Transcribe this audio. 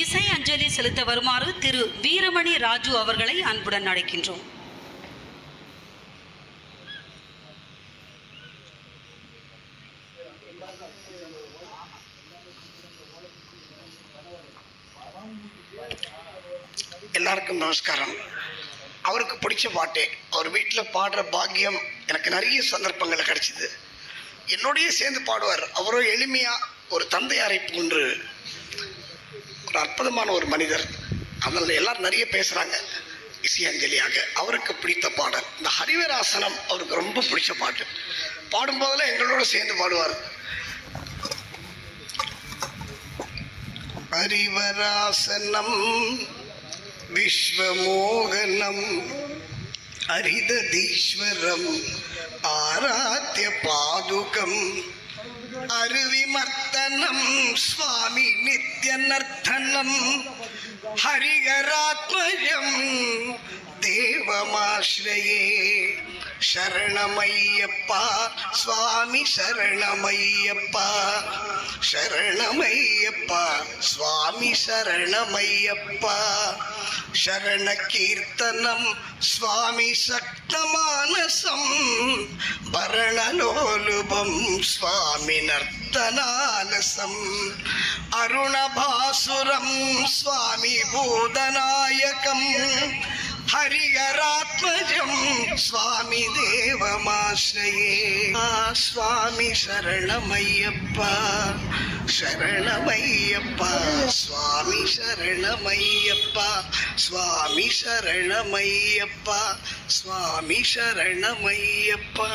இசை அஞ்சலி செலுத்த வருமாறு திரு வீரமணி ராஜு அவர்களை அன்புடன் அழைக்கின்றோம். எல்லாருக்கும் நமஸ்காரம். அவருக்கு பிடிச்ச பாட்டு, அவர் வீட்டில் பாடுற பாக்கியம் எனக்கு நிறைய சந்தர்ப்பங்கள் கிடைச்சிது. என்னோடய சேர்ந்து பாடுவார். அவரோ எளிமையாக ஒரு தந்தையாரை போன்று ஒரு அற்புதமான ஒரு மனிதர். அதனால் எல்லாரும் நிறைய பேசுகிறாங்க இசை அஞ்சலியாக. அவருக்கு பிடித்த பாடல் இந்த ஹரிவராசனம் அவருக்கு ரொம்ப பிடிச்ச பாட்டு. பாடும்போதெல்லாம் எங்களோட சேர்ந்து பாடுவார். ஹரிவராசனம் விஸ்வமோகனம் ஹரிததீஸ்வரம் ஆராத்ய பாதுகம் அருவிமர்த்தனம் சுவாமி நித்யநர்த்தனம் ஹரிகராத்மஜம் தேவமாஸ்ரயே சரணமையப்பா சுவாமி சரணமையப்பா சரணமையப்பா சுவாமி சரணமையப்பா சரண கீர்த்தனம் சுவாமி சக்தமானசம் பரணலோலுபம் சுவாமி நர்த்தனாலசம் அருணபாசுரம் சுவாமி பூதநாயகம் ஹரிகராத்மஜம் சுவாமி தேவமாஸ்ரயே சுவாமி சரணமையப்பா சரணமையப்பா சுவாமி சரணமையப்பா சுவாமி சரணமையப்பா சுவாமி சரணமையப்பா.